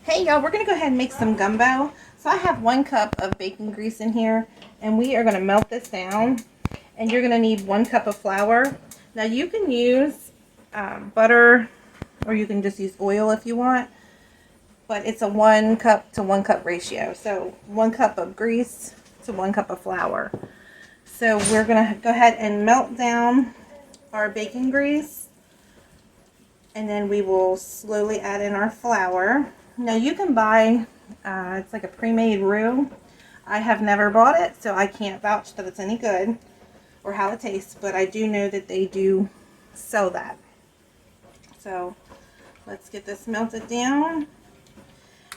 Hey y'all, we're gonna go ahead and make some gumbo. So I have 1 cup of bacon grease in here, and we are gonna melt this down. And you're gonna need 1 cup of flour. Now you can use butter, or you can just use oil if you want, but it's a 1 cup to 1 cup ratio. So 1 cup of grease to 1 cup of flour. So we're gonna go ahead and melt down our bacon grease, and then we will slowly add in our flour. Now you can buy, it's like a pre-made roux. I have never bought it, so I can't vouch that it's any good or how it tastes, but I do know that they do sell that. So let's get this melted down.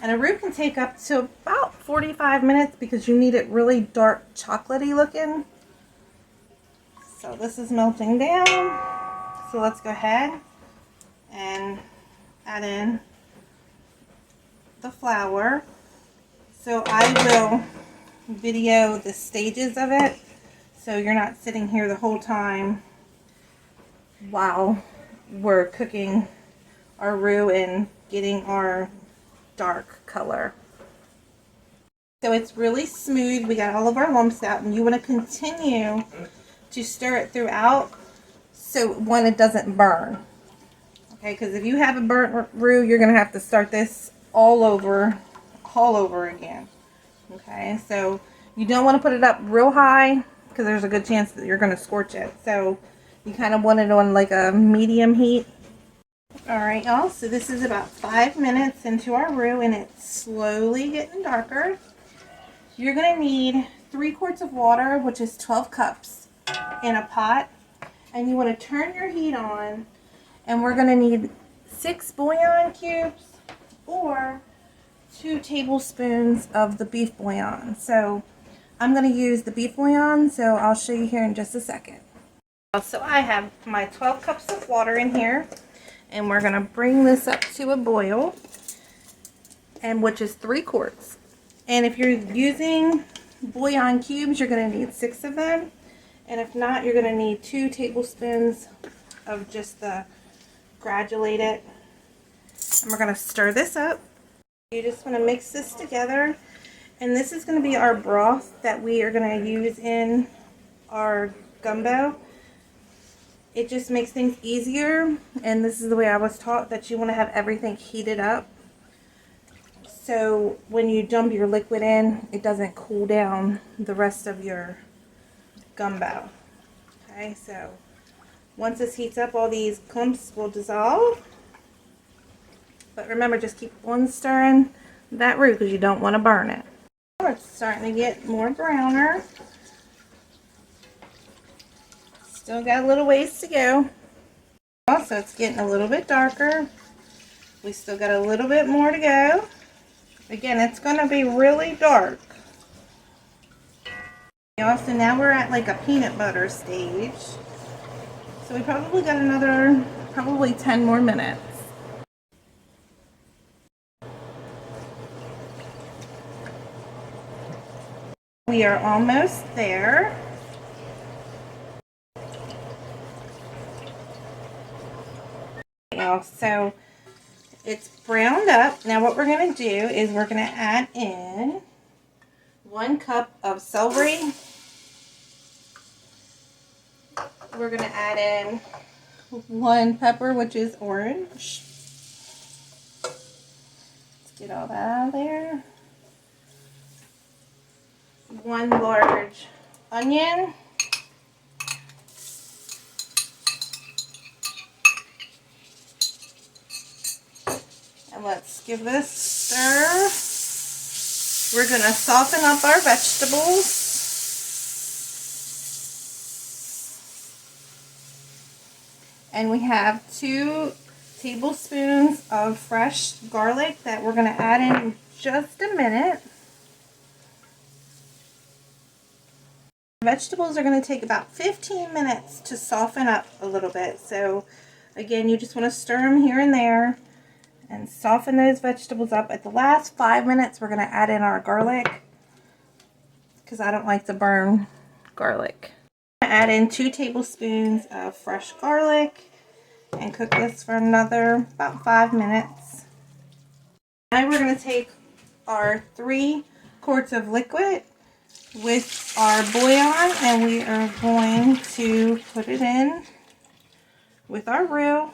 And a roux can take up to about 45 minutes because you need it really dark chocolatey looking. So this is melting down. So let's go ahead and add in the flour. So I will video the stages of it, so you're not sitting here the whole time while we're cooking our roux and getting our dark color. So it's really smooth. We got all of our lumps out, and you want to continue to stir it throughout so one, it doesn't burn. Okay, because if you have a burnt roux, you're going to have to start this all over again. Okay, so you don't want to put it up real high because there's a good chance that you're going to scorch it. So you kind of want it on like a medium heat. Alright y'all, so this is about 5 minutes into our roux, and it's slowly getting darker. You're going to need 3 quarts of water, which is 12 cups, in a pot. And you want to turn your heat on, and we're going to need 6 bouillon cubes or 2 tablespoons of the beef bouillon. So I'm going to use the beef bouillon, so I'll show you here in just a second. So I have my 12 cups of water in here, and we're going to bring this up to a boil, and which is 3 quarts. And if you're using bouillon cubes, you're going to need 6 of them. And if not, you're going to need 2 tablespoons of just the granulated. And we're going to stir this up. You just want to mix this together. And this is going to be our broth that we are going to use in our gumbo. It just makes things easier. And this is the way I was taught, that you want to have everything heated up. So when you dump your liquid in, it doesn't cool down the rest of your gumbo. Okay, so once this heats up, all these clumps will dissolve. But remember, just keep on stirring that roux because you don't want to burn it. It's starting to get more browner. Still got a little ways to go. Also, it's getting a little bit darker. We still got a little bit more to go. Again, it's going to be really dark. Also, now we're at like a peanut butter stage. So we probably got another, 10 more minutes. We are almost there. So it's browned up. Now what we're going to do is we're going to add in 1 cup of celery. We're going to add in 1 pepper, which is orange. Let's get all that out of there. 1 large onion. And let's give this a stir. We're going to soften up our vegetables. And we have 2 tablespoons of fresh garlic that we're going to add in just a minute. Vegetables are going to take about 15 minutes to soften up a little bit. So again, you just want to stir them here and there and soften those vegetables up. At the last 5 minutes, we're going to add in our garlic because I don't like to burn garlic. Add in 2 tablespoons of fresh garlic and cook this for another about 5 minutes. Now we're going to take our 3 quarts of liquid with our bouillon, and we are going to put it in with our roux,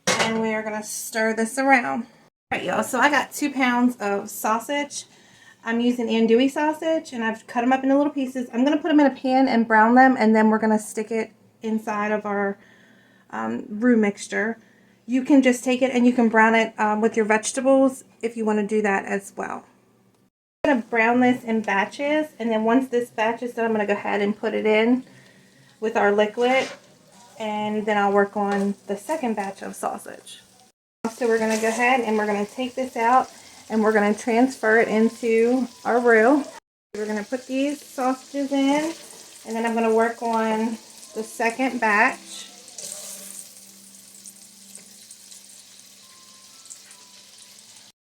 and we are going to stir this around. Alright, y'all, so I got 2 pounds of sausage. I'm using andouille sausage, and I've cut them up into little pieces. I'm going to put them in a pan and brown them, and then we're going to stick it inside of our roux mixture. You can just take it and you can brown it with your vegetables if you want to do that as well. I'm going to brown this in batches, and then once this batch is done, I'm going to go ahead and put it in with our liquid, and then I'll work on the second batch of sausage. So we're going to go ahead and we're going to take this out, and we're going to transfer it into our roux. We're going to put these sausages in, and then I'm going to work on the second batch.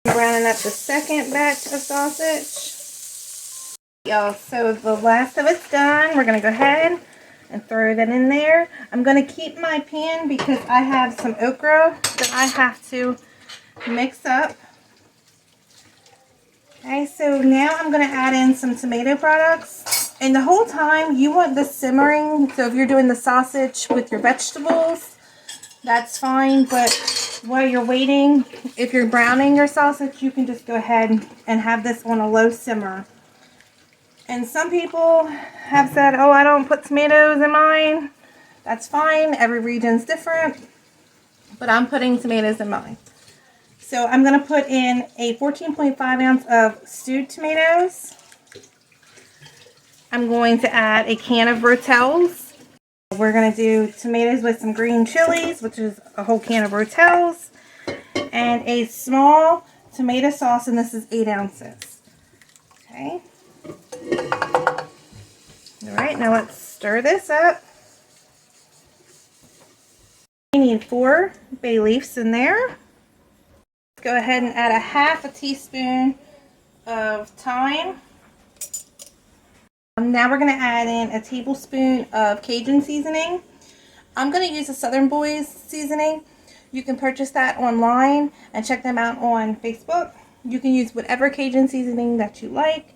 Browning up the second batch of sausage. Y'all, so the last of it's done. We're going to go ahead and throw that in there. I'm going to keep my pan because I have some okra that I have to mix up. Okay, so now I'm going to add in some tomato products. And the whole time you want this simmering. So if you're doing the sausage with your vegetables, that's fine, but while you're waiting, if you're browning your sausage, you can just go ahead and have this on a low simmer. And some people have said, oh, I don't put tomatoes in mine. That's fine. Every region's different. But I'm putting tomatoes in mine. So I'm going to put in a 14.5 ounce of stewed tomatoes. I'm going to add a can of Rotels. We're going to do tomatoes with some green chilies, which is a whole can of Rotels, and a small tomato sauce, and this is 8 ounces. Okay. Alright, now let's stir this up. We need 4 bay leaves in there. Let's go ahead and add a half a teaspoon of thyme. Now we're going to add in a tablespoon of Cajun seasoning. I'm going to use a Southern Boys seasoning. You can purchase that online and check them out on Facebook. You can use whatever Cajun seasoning that you like.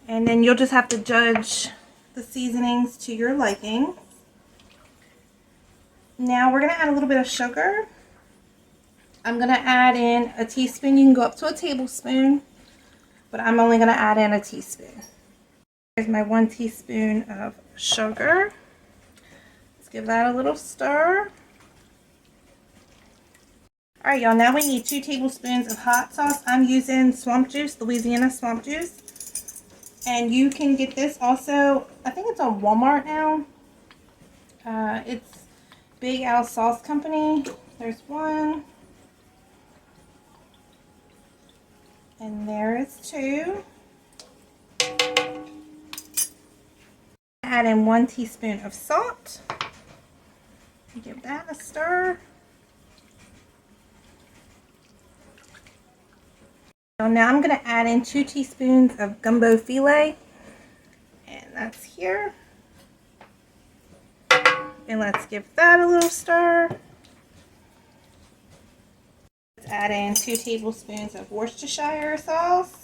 And then you'll just have to judge the seasonings to your liking. Now we're going to add a little bit of sugar. I'm going to add in a teaspoon. You can go up to a tablespoon, but I'm only going to add in a teaspoon. Here's my 1 teaspoon of sugar. Let's give that a little stir. Alright, y'all, now we need 2 tablespoons of hot sauce. I'm using swamp juice, Louisiana swamp juice. And you can get this also, I think it's on Walmart now. It's Big Al Sauce Company. There's 1. And there is 2. Add in 1 teaspoon of salt. Give that a stir. So now I'm going to add in 2 teaspoons of gumbo filet. And that's here. And let's give that a little stir. Let's add in 2 tablespoons of Worcestershire sauce.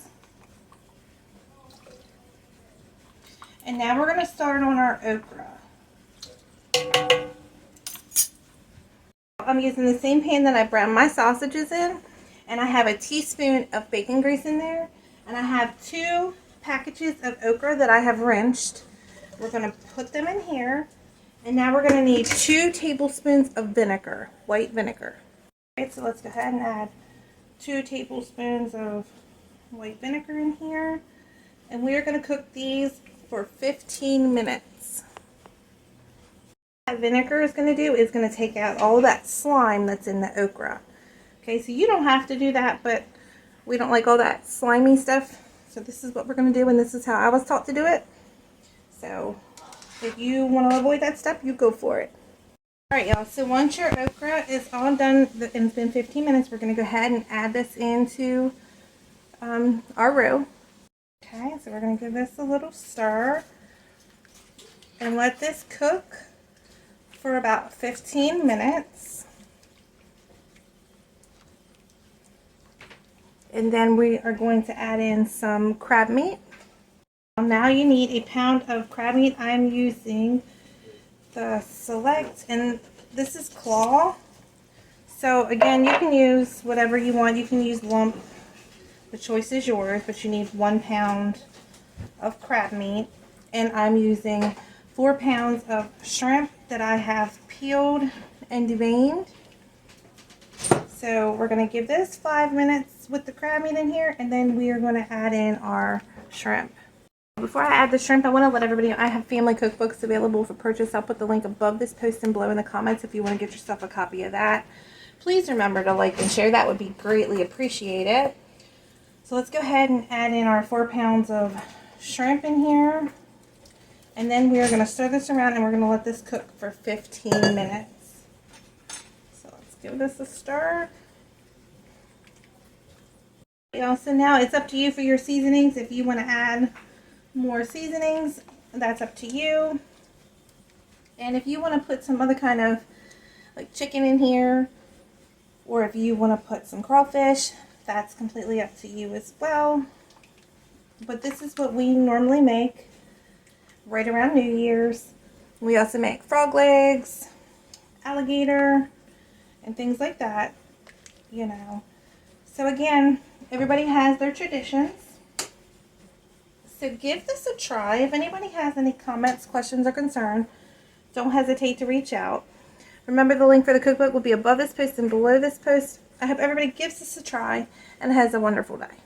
And now we're going to start on our okra. I'm using the same pan that I browned my sausages in. And I have a teaspoon of bacon grease in there. And I have 2 packages of okra that I have rinsed. We're going to put them in here. And now we're going to need 2 tablespoons of vinegar, white vinegar. Alright, so let's go ahead and add 2 tablespoons of white vinegar in here. And we are going to cook these for 15 minutes. What vinegar is going to do is going to take out all that slime that's in the okra. Okay, so you don't have to do that, but we don't like all that slimy stuff. So this is what we're going to do, and this is how I was taught to do it. So if you want to avoid that step, you go for it. Alright, y'all, so once your okra is all done, and it's been 15 minutes, we're going to go ahead and add this into our roux. Okay, so we're going to give this a little stir and let this cook for about 15 minutes. And then we are going to add in some crab meat. Now you need a pound of crab meat. I'm using the Select, and this is claw. So again, you can use whatever you want. You can use lump. The choice is yours, but you need 1 pound of crab meat. And I'm using 4 pounds of shrimp that I have peeled and deveined. So we're going to give this 5 minutes with the crab meat in here, and then we are going to add in our shrimp. Before I add the shrimp, I want to let everybody know I have family cookbooks available for purchase. I'll put the link above this post and below in the comments if you want to get yourself a copy of that. Please remember to like and share. That would be greatly appreciated. So let's go ahead and add in our 4 pounds of shrimp in here. And then we are going to stir this around, and we're going to let this cook for 15 minutes. So let's give this a stir. Also, now it's up to you for your seasonings. If you want to add more seasonings, that's up to you. And if you want to put some other kind of like chicken in here, or if you want to put some crawfish, that's completely up to you as well. But this is what we normally make right around New Year's. We also make frog legs, alligator, and things like that, you know. So again, everybody has their traditions. So give this a try. If anybody has any comments, questions, or concerns, don't hesitate to reach out. Remember, the link for the cookbook will be above this post and below this post. I hope everybody gives this a try and has a wonderful day.